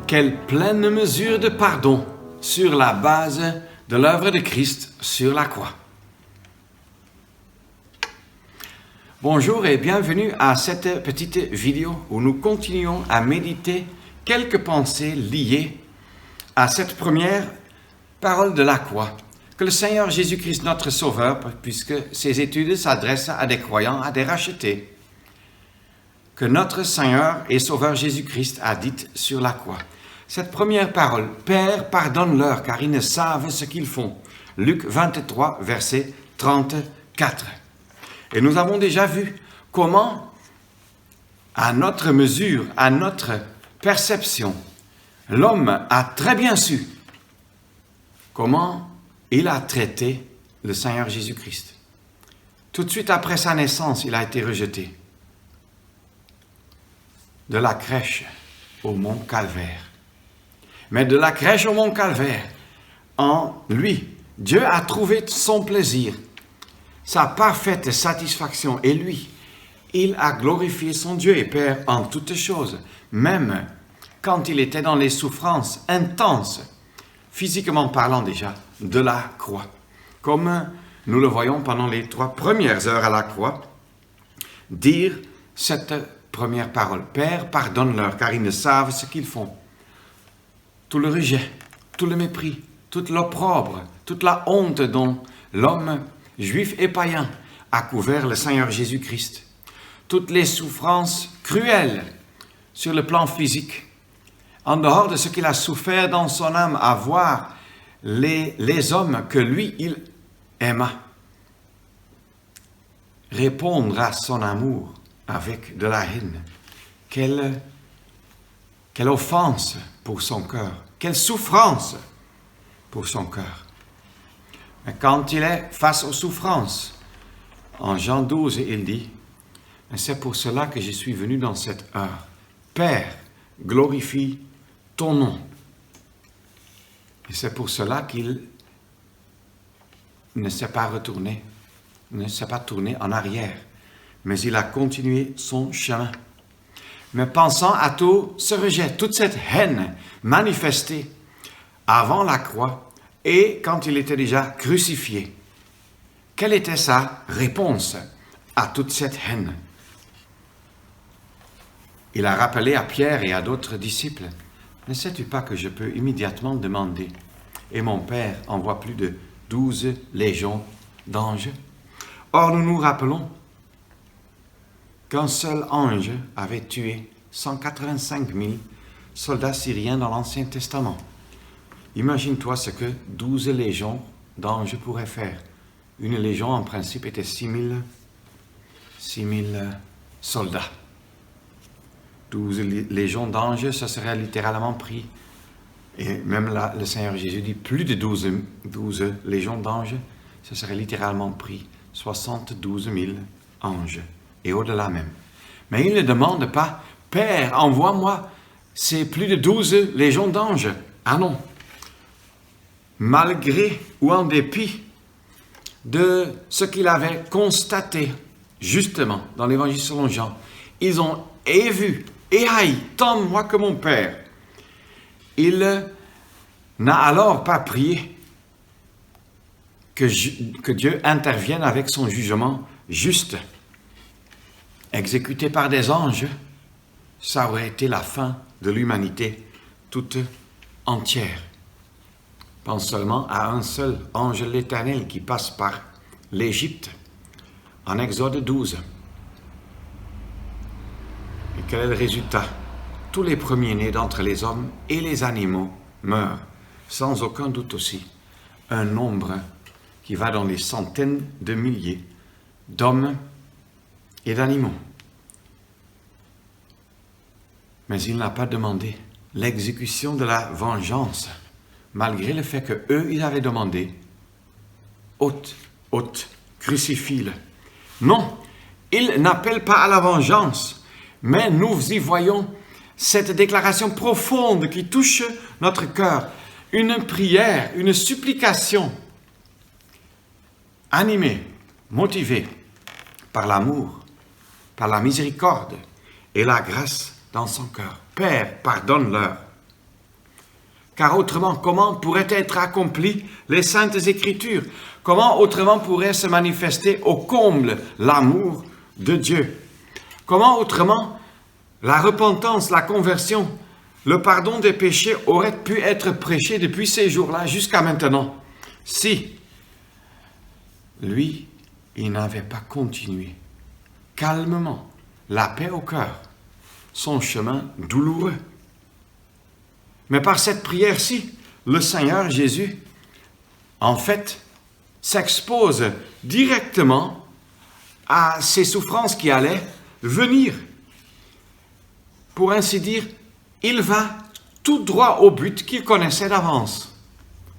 Quelle pleine mesure de pardon sur la base de l'œuvre de Christ sur la croix. Bonjour et bienvenue à cette petite vidéo où nous continuons à méditer quelques pensées liées à cette première parole de la croix. Que le Seigneur Jésus-Christ, notre Sauveur, puisque ces études s'adressent à des croyants, à des rachetés, que notre Seigneur et Sauveur Jésus-Christ a dit sur la croix. Cette première parole, « Père, pardonne-leur, car ils ne savent ce qu'ils font ». Luc 23, verset 34. Et nous avons déjà vu comment, à notre mesure, à notre perception, l'homme a très bien su comment il a traité le Seigneur Jésus-Christ. Tout de suite après sa naissance, il a été rejeté. De la crèche au mont Calvaire. Mais de la crèche au mont Calvaire, en lui, Dieu a trouvé son plaisir, sa parfaite satisfaction. Et lui, il a glorifié son Dieu et Père en toutes choses, même quand il était dans les souffrances intenses, physiquement parlant déjà, de la croix. Comme nous le voyons pendant les 3 premières heures à la croix, dire cette première parole. « Père, pardonne-leur, car ils ne savent ce qu'ils font. » Tout le rejet, tout le mépris, toute l'opprobre, toute la honte dont l'homme juif et païen a couvert le Seigneur Jésus-Christ. Toutes les souffrances cruelles sur le plan physique, en dehors de ce qu'il a souffert dans son âme à voir les hommes que lui, il aima, répondre à son amour avec de la haine. Quelle offense pour son cœur, quelle souffrance pour son cœur. Mais quand il est face aux souffrances, en Jean 12, il dit, « C'est pour cela que je suis venu dans cette heure. Père, glorifie ton nom. » Et c'est pour cela qu'il ne s'est pas retourné, ne s'est pas tourné en arrière, mais il a continué son chemin. Mais pensant à tout ce rejet, toute cette haine manifestée avant la croix et quand il était déjà crucifié, quelle était sa réponse à toute cette haine? Il a rappelé à Pierre et à d'autres disciples, « Ne sais-tu pas que je peux immédiatement demander, et mon Père envoie plus de 12 légions d'anges? » Or, nous nous rappelons qu'un seul ange avait tué 185 000 soldats syriens dans l'Ancien Testament. Imagine-toi ce que 12 légions d'anges pourraient faire. Une légion, en principe, était 6 000 soldats. 12 légions d'anges, ça serait littéralement pris. Et même là, le Seigneur Jésus dit plus de 12 légions d'anges, ça serait littéralement pris 72 000 anges. Et au-delà même. Mais il ne demande pas, « Père, envoie-moi ces plus de 12 légions d'anges. » Ah non. Malgré ou en dépit de ce qu'il avait constaté, justement, dans l'Évangile selon Jean, ils ont vu et haï tant moi que mon Père. Il n'a alors pas prié que Dieu intervienne avec son jugement juste. Exécuté par des anges, ça aurait été la fin de l'humanité toute entière. Pense seulement à un seul ange l'Éternel qui passe par l'Égypte en Exode 12. Et quel est le résultat? Tous les premiers-nés d'entre les hommes et les animaux meurent, sans aucun doute aussi. Un nombre qui va dans les centaines de milliers d'hommes et d'animaux. Mais il n'a pas demandé l'exécution de la vengeance, malgré le fait que eux, ils avaient demandé « ôte, crucifie-le ». Non, il n'appelle pas à la vengeance, mais nous y voyons cette déclaration profonde qui touche notre cœur, une prière, une supplication animée, motivée par l'amour, par la miséricorde et la grâce dans son cœur. Père, pardonne-leur. Car autrement, comment pourraient être accomplies les saintes écritures? Comment autrement pourrait se manifester au comble l'amour de Dieu? Comment autrement la repentance, la conversion, le pardon des péchés auraient pu être prêchés depuis ces jours-là jusqu'à maintenant, si lui, il n'avait pas continué calmement, la paix au cœur, son chemin douloureux. Mais par cette prière-ci, le Seigneur Jésus, en fait, s'expose directement à ces souffrances qui allaient venir. Pour ainsi dire, il va tout droit au but qu'il connaissait d'avance.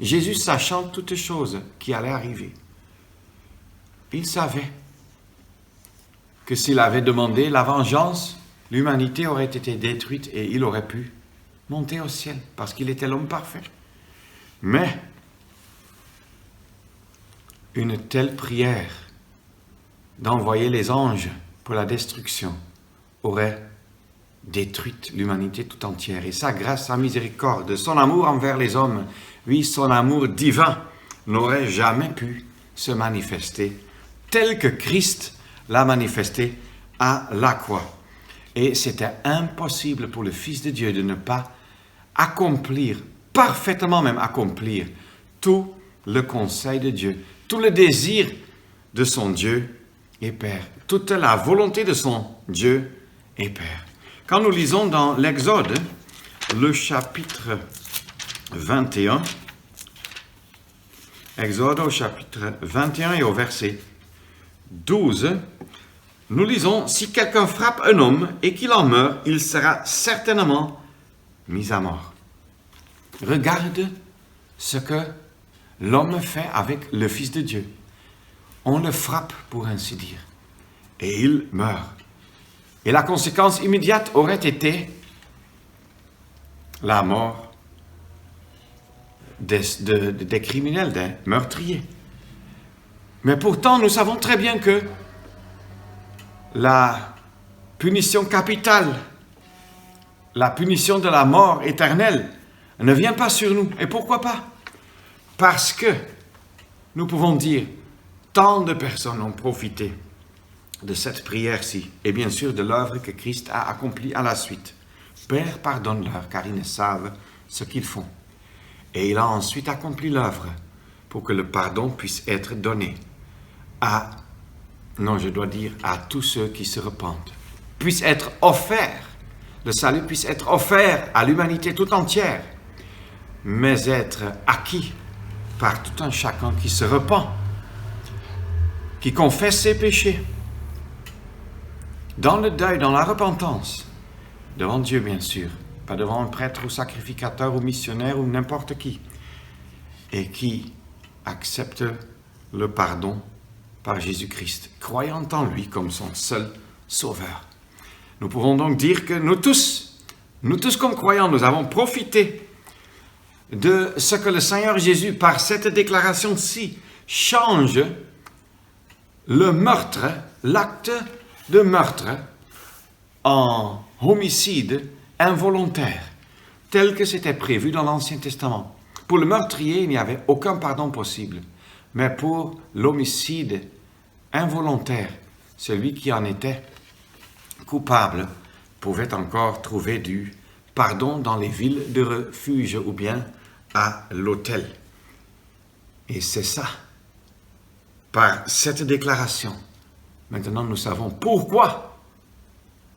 Jésus sachant toutes choses qui allaient arriver. Il savait que s'il avait demandé la vengeance, l'humanité aurait été détruite et il aurait pu monter au ciel parce qu'il était l'homme parfait. Mais une telle prière d'envoyer les anges pour la destruction aurait détruit l'humanité tout entière. Et sa grâce, sa miséricorde, son amour envers les hommes, oui, son amour divin, n'aurait jamais pu se manifester tel que Christ l'a manifesté à la croix. Et c'était impossible pour le Fils de Dieu de ne pas accomplir, parfaitement même accomplir, tout le conseil de Dieu, tout le désir de son Dieu et Père, toute la volonté de son Dieu et Père. Quand nous lisons dans l'Exode, le chapitre 21, Exode au chapitre 21 et au verset 12, nous lisons « Si quelqu'un frappe un homme et qu'il en meurt, il sera certainement mis à mort. » Regarde ce que l'homme fait avec le Fils de Dieu. On le frappe, pour ainsi dire, et il meurt. Et la conséquence immédiate aurait été la mort des criminels, des meurtriers. Mais pourtant, nous savons très bien que la punition capitale, la punition de la mort éternelle, ne vient pas sur nous. Et pourquoi pas? Parce que, nous pouvons dire, tant de personnes ont profité de cette prière-ci, et bien sûr de l'œuvre que Christ a accomplie à la suite. Père, pardonne-leur, car ils ne savent ce qu'ils font. Et il a ensuite accompli l'œuvre pour que le pardon puisse être donné à tous ceux qui se repentent, puisse être offert, le salut puisse être offert à l'humanité tout entière, mais être acquis par tout un chacun qui se repent, qui confesse ses péchés, dans le deuil, dans la repentance, devant Dieu bien sûr, pas devant un prêtre ou sacrificateur ou missionnaire ou n'importe qui, et qui accepte le pardon par Jésus-Christ, croyant en lui comme son seul sauveur. Nous pouvons donc dire que nous tous comme croyants, nous avons profité de ce que le Seigneur Jésus, par cette déclaration-ci, change le meurtre, l'acte de meurtre, en homicide involontaire, tel que c'était prévu dans l'Ancien Testament. Pour le meurtrier, il n'y avait aucun pardon possible. Mais pour l'homicide involontaire, celui qui en était coupable pouvait encore trouver du pardon dans les villes de refuge ou bien à l'autel. Et c'est ça. Par cette déclaration, maintenant nous savons pourquoi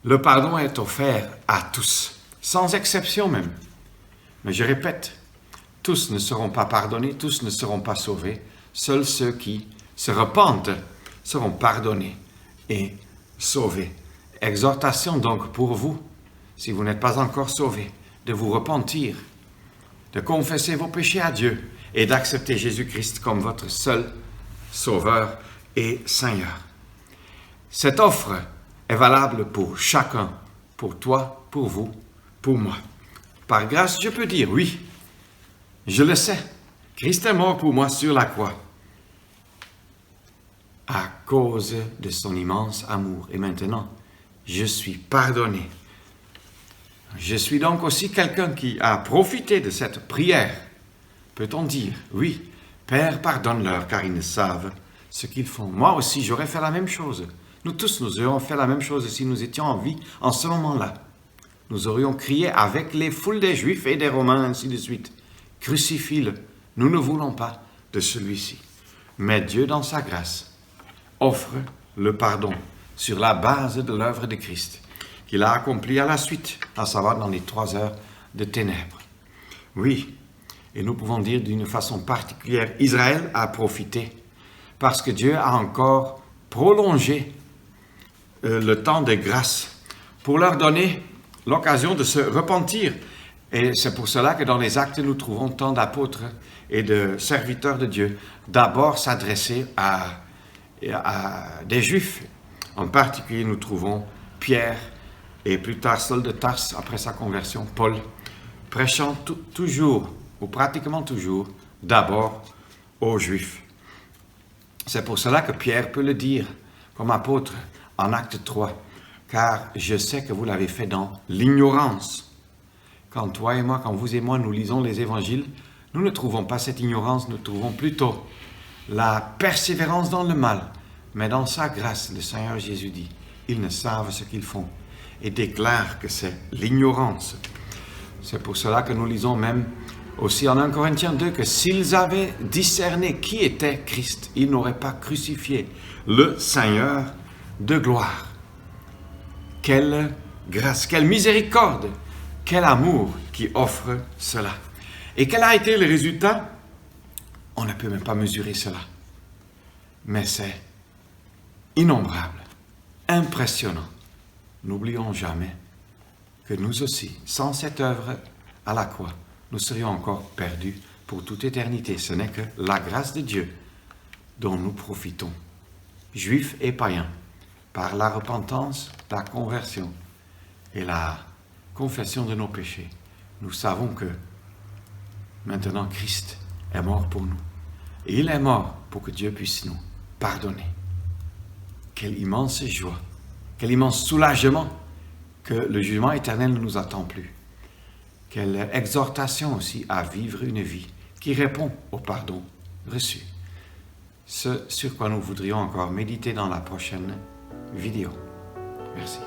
le pardon est offert à tous, sans exception même. Mais je répète, tous ne seront pas pardonnés, tous ne seront pas sauvés. Seuls ceux qui se repentent seront pardonnés et sauvés. Exhortation donc pour vous, si vous n'êtes pas encore sauvés, de vous repentir, de confesser vos péchés à Dieu et d'accepter Jésus-Christ comme votre seul Sauveur et Seigneur. Cette offre est valable pour chacun, pour toi, pour vous, pour moi. Par grâce, je peux dire oui, je le sais. Christ est mort pour moi sur la croix à cause de son immense amour. Et maintenant, je suis pardonné. Je suis donc aussi quelqu'un qui a profité de cette prière. Peut-on dire, oui, Père, pardonne-leur, car ils ne savent ce qu'ils font. Moi aussi, j'aurais fait la même chose. Nous tous, nous aurions fait la même chose si nous étions en vie en ce moment-là. Nous aurions crié avec les foules des Juifs et des Romains, ainsi de suite. Crucifie-le. Nous ne voulons pas de celui-ci. Mais Dieu, dans sa grâce, offre le pardon sur la base de l'œuvre de Christ qu'il a accomplie à la suite, à savoir dans les 3 heures de ténèbres. Oui, et nous pouvons dire d'une façon particulière, Israël a profité parce que Dieu a encore prolongé le temps de grâce pour leur donner l'occasion de se repentir. Et c'est pour cela que dans les Actes, nous trouvons tant d'apôtres et de serviteurs de Dieu d'abord s'adresser à des Juifs. En particulier, nous trouvons Pierre et plus tard Saul de Tarse, après sa conversion, Paul, prêchant toujours, ou pratiquement toujours, d'abord aux Juifs. C'est pour cela que Pierre peut le dire comme apôtre en Acte 3, car je sais que vous l'avez fait dans l'ignorance. Quand toi et moi, quand vous et moi, nous lisons les évangiles, nous ne trouvons pas cette ignorance, nous trouvons plutôt la persévérance dans le mal. Mais dans sa grâce, le Seigneur Jésus dit, ils ne savent ce qu'ils font et déclare que c'est l'ignorance. C'est pour cela que nous lisons même aussi en 1 Corinthiens 2 que s'ils avaient discerné qui était Christ, ils n'auraient pas crucifié le Seigneur de gloire. Quelle grâce, quelle miséricorde, quel amour qui offre cela. Et quel a été le résultat? On ne peut même pas mesurer cela. Mais c'est innombrable, impressionnant. N'oublions jamais que nous aussi, sans cette œuvre à la croix, nous serions encore perdus pour toute éternité. Ce n'est que la grâce de Dieu dont nous profitons, juifs et païens, par la repentance, la conversion et la confession de nos péchés. Nous savons que maintenant Christ est mort pour nous. Et il est mort pour que Dieu puisse nous pardonner. Quelle immense joie, quel immense soulagement que le jugement éternel ne nous attend plus. Quelle exhortation aussi à vivre une vie qui répond au pardon reçu. Ce sur quoi nous voudrions encore méditer dans la prochaine vidéo. Merci.